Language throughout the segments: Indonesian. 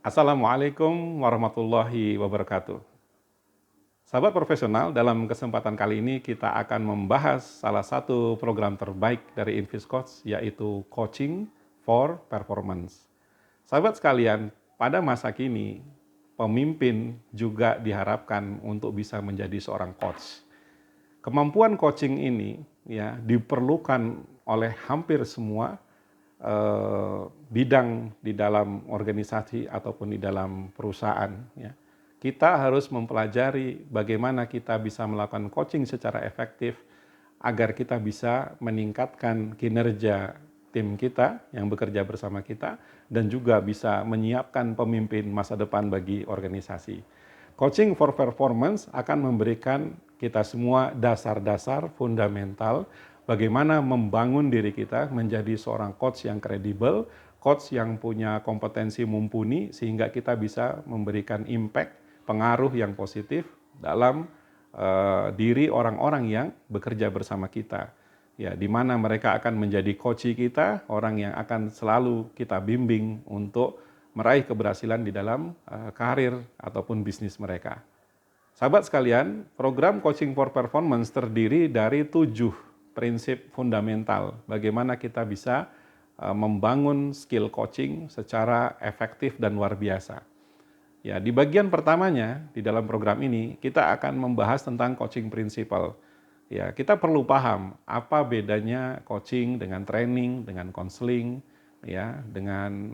Assalamualaikum warahmatullahi wabarakatuh. Sahabat profesional, dalam kesempatan kali ini kita akan membahas salah satu program terbaik dari Invis Coach, yaitu Coaching for Performance. Sahabat sekalian, pada masa kini, pemimpin juga diharapkan untuk bisa menjadi seorang coach. Kemampuan coaching ini ya diperlukan oleh hampir semua bidang di dalam organisasi ataupun di dalam perusahaan. Ya. Kita harus mempelajari bagaimana kita bisa melakukan coaching secara efektif agar kita bisa meningkatkan kinerja tim kita yang bekerja bersama kita dan juga bisa menyiapkan pemimpin masa depan bagi organisasi. Coaching for Performance akan memberikan kita semua dasar-dasar fundamental bagaimana membangun diri kita menjadi seorang coach yang kredibel, coach yang punya kompetensi mumpuni sehingga kita bisa memberikan impact, pengaruh yang positif dalam diri orang-orang yang bekerja bersama kita. Ya, di mana mereka akan menjadi coach kita, orang yang akan selalu kita bimbing untuk meraih keberhasilan di dalam karir ataupun bisnis mereka. Sahabat sekalian, program Coaching for Performance terdiri dari 7 prinsip fundamental bagaimana kita bisa membangun skill coaching secara efektif dan luar biasa. Ya, di bagian pertamanya di dalam program ini kita akan membahas tentang coaching principle. Ya, kita perlu paham apa bedanya coaching dengan training, dengan counseling, ya, dengan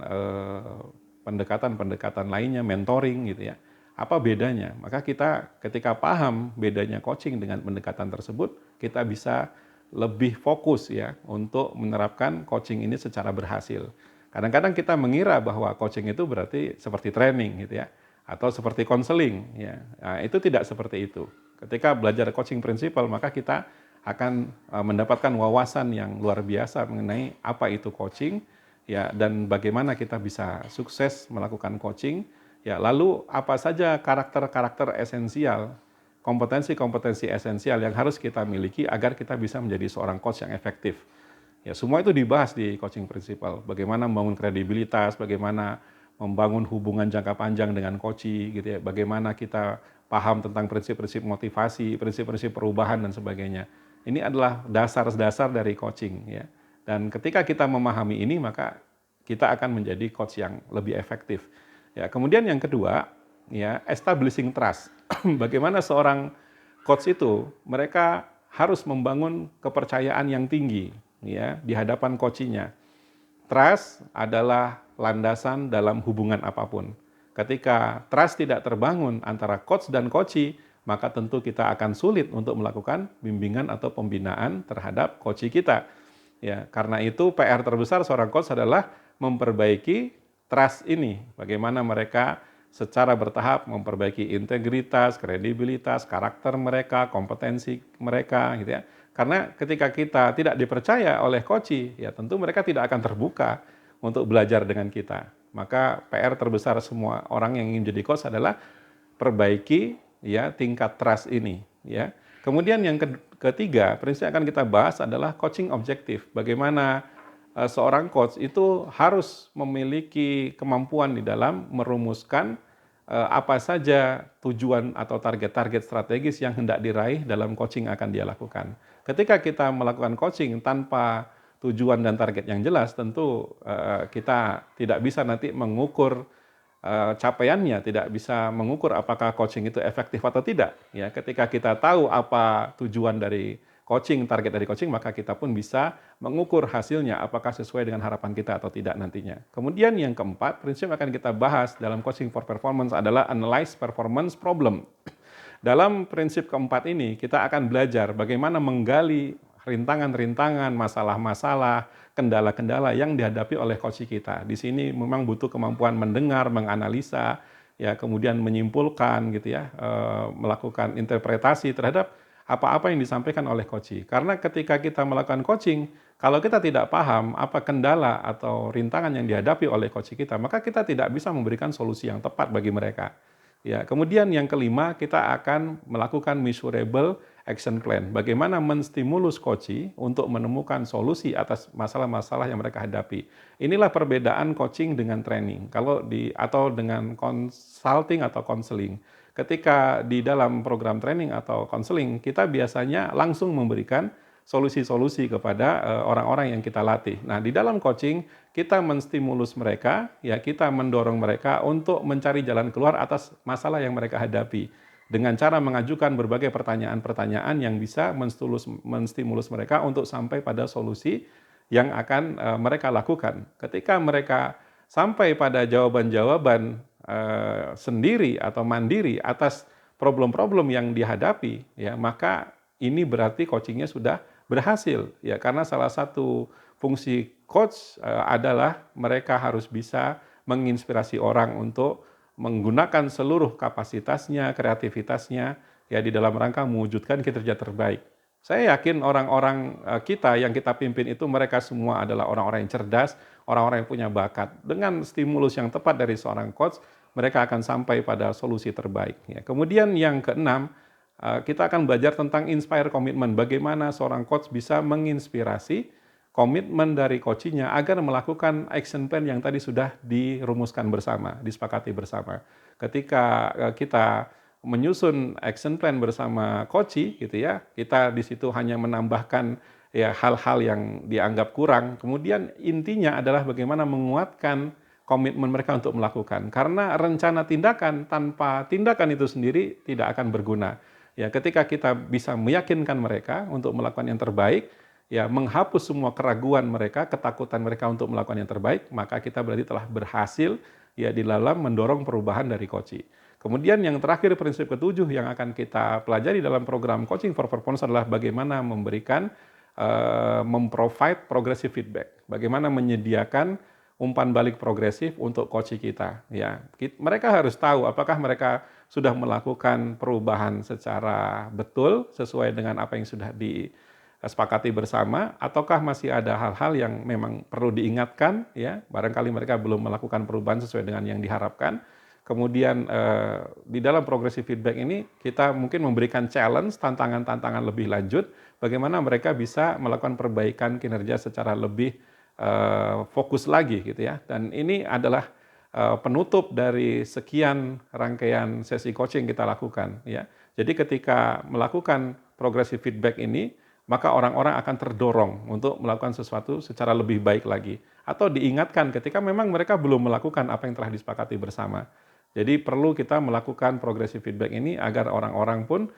pendekatan-pendekatan lainnya, mentoring gitu ya. Apa bedanya? Maka kita ketika paham bedanya coaching dengan pendekatan tersebut, kita bisa lebih fokus ya untuk menerapkan coaching ini secara berhasil. Kadang-kadang kita mengira bahwa coaching itu berarti seperti training gitu ya, atau seperti konseling ya. Nah, itu tidak seperti itu. Ketika belajar coaching principle, maka kita akan mendapatkan wawasan yang luar biasa mengenai apa itu coaching ya, dan bagaimana kita bisa sukses melakukan coaching ya. Lalu apa saja karakter-karakter esensial, kompetensi-kompetensi esensial yang harus kita miliki agar kita bisa menjadi seorang coach yang efektif. Ya, semua itu dibahas di coaching principle. Bagaimana membangun kredibilitas, bagaimana membangun hubungan jangka panjang dengan coachee gitu ya. Bagaimana kita paham tentang prinsip-prinsip motivasi, prinsip-prinsip perubahan dan sebagainya. Ini adalah dasar-dasar dari coaching ya. Dan ketika kita memahami ini, maka kita akan menjadi coach yang lebih efektif. Ya, kemudian yang kedua, ya, establishing trust. Bagaimana seorang coach itu, mereka harus membangun kepercayaan yang tinggi, ya, di hadapan coachee-nya. Trust adalah landasan dalam hubungan apapun. Ketika trust tidak terbangun antara coach dan coachee, maka tentu kita akan sulit untuk melakukan bimbingan atau pembinaan terhadap coachee kita. Ya, karena itu PR terbesar seorang coach adalah memperbaiki trust ini. Bagaimana mereka secara bertahap memperbaiki integritas, kredibilitas, karakter mereka, kompetensi mereka gitu ya. Karena ketika kita tidak dipercaya oleh coachee, ya tentu mereka tidak akan terbuka untuk belajar dengan kita. Maka PR terbesar semua orang yang ingin jadi coach adalah perbaiki ya tingkat trust ini ya. Kemudian yang ketiga, prinsip yang akan kita bahas adalah coaching objektif. Bagaimana seorang coach itu harus memiliki kemampuan di dalam merumuskan apa saja tujuan atau target-target strategis yang hendak diraih dalam coaching akan dia lakukan. Ketika kita melakukan coaching tanpa tujuan dan target yang jelas, tentu kita tidak bisa nanti mengukur capaiannya, tidak bisa mengukur apakah coaching itu efektif atau tidak. Ya, ketika kita tahu apa tujuan dari coaching, target dari coaching, maka kita pun bisa mengukur hasilnya apakah sesuai dengan harapan kita atau tidak nantinya. Kemudian yang keempat, prinsip yang akan kita bahas dalam coaching for performance adalah analyze performance problem. Dalam prinsip keempat ini, kita akan belajar bagaimana menggali rintangan-rintangan, masalah-masalah, kendala-kendala yang dihadapi oleh coach kita. Di sini memang butuh kemampuan mendengar, menganalisa, ya, kemudian menyimpulkan gitu ya, melakukan interpretasi terhadap apa-apa yang disampaikan oleh coach. Karena ketika kita melakukan coaching, kalau kita tidak paham apa kendala atau rintangan yang dihadapi oleh coach kita, maka kita tidak bisa memberikan solusi yang tepat bagi mereka. Ya, kemudian yang kelima, kita akan melakukan measurable action plan. Bagaimana menstimulus coach untuk menemukan solusi atas masalah-masalah yang mereka hadapi. Inilah perbedaan coaching dengan training. Atau dengan consulting atau counseling. Ketika di dalam program training atau counseling, kita biasanya langsung memberikan solusi-solusi kepada orang-orang yang kita latih. Nah, di dalam coaching kita menstimulus mereka, ya kita mendorong mereka untuk mencari jalan keluar atas masalah yang mereka hadapi dengan cara mengajukan berbagai pertanyaan-pertanyaan yang bisa menstimulus mereka untuk sampai pada solusi yang akan mereka lakukan. Ketika mereka sampai pada jawaban-jawaban sendiri atau mandiri atas problem-problem yang dihadapi, ya maka ini berarti coachingnya sudah berhasil, ya karena salah satu fungsi coach adalah mereka harus bisa menginspirasi orang untuk menggunakan seluruh kapasitasnya, kreativitasnya, ya di dalam rangka mewujudkan kinerja terbaik. Saya yakin orang-orang kita yang kita pimpin itu mereka semua adalah orang-orang yang cerdas, orang-orang yang punya bakat. Dengan stimulus yang tepat dari seorang coach, mereka akan sampai pada solusi terbaik. Ya. Kemudian yang keenam, kita akan belajar tentang inspire commitment. Bagaimana seorang coach bisa menginspirasi komitmen dari coachnya agar melakukan action plan yang tadi sudah dirumuskan bersama, disepakati bersama. Ketika kita menyusun action plan bersama coach, gitu ya, kita di situ hanya menambahkan ya hal-hal yang dianggap kurang. Kemudian intinya adalah bagaimana menguatkan komitmen mereka untuk melakukan. Karena rencana tindakan tanpa tindakan itu sendiri tidak akan berguna. Ya, ketika kita bisa meyakinkan mereka untuk melakukan yang terbaik, ya menghapus semua keraguan mereka, ketakutan mereka untuk melakukan yang terbaik, maka kita berarti telah berhasil ya di dalam mendorong perubahan dari coach. Kemudian yang terakhir, prinsip ketujuh yang akan kita pelajari dalam program Coaching for Performance adalah bagaimana memberikan memprovide progressive feedback. Bagaimana menyediakan umpan balik progresif untuk coach kita. Ya, mereka harus tahu apakah mereka sudah melakukan perubahan secara betul sesuai dengan apa yang sudah disepakati bersama, ataukah masih ada hal-hal yang memang perlu diingatkan. Ya, barangkali mereka belum melakukan perubahan sesuai dengan yang diharapkan. Kemudian di dalam progressive feedback ini kita mungkin memberikan challenge, tantangan-tantangan lebih lanjut, bagaimana mereka bisa melakukan perbaikan kinerja secara lebih fokus lagi gitu ya. Dan ini adalah penutup dari sekian rangkaian sesi coaching kita lakukan ya. Jadi ketika melakukan progressive feedback ini, maka orang-orang akan terdorong untuk melakukan sesuatu secara lebih baik lagi, atau diingatkan ketika memang mereka belum melakukan apa yang telah disepakati bersama. Jadi perlu kita melakukan progressive feedback ini agar orang-orang pun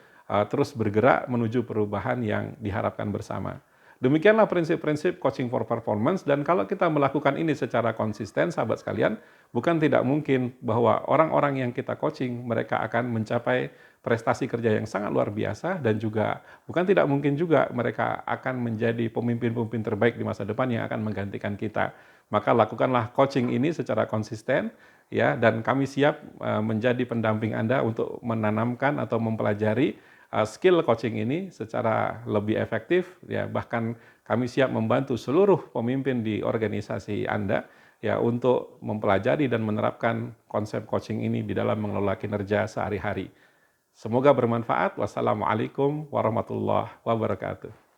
terus bergerak menuju perubahan yang diharapkan bersama. Demikianlah prinsip-prinsip coaching for performance, dan kalau kita melakukan ini secara konsisten, sahabat sekalian, bukan tidak mungkin bahwa orang-orang yang kita coaching, mereka akan mencapai prestasi kerja yang sangat luar biasa, dan juga bukan tidak mungkin juga mereka akan menjadi pemimpin-pemimpin terbaik di masa depan yang akan menggantikan kita. Maka lakukanlah coaching ini secara konsisten, ya, dan kami siap menjadi pendamping Anda untuk menanamkan atau mempelajari skill coaching ini secara lebih efektif, ya bahkan kami siap membantu seluruh pemimpin di organisasi Anda ya untuk mempelajari dan menerapkan konsep coaching ini di dalam mengelola kinerja sehari-hari. Semoga bermanfaat. Wassalamualaikum warahmatullahi wabarakatuh.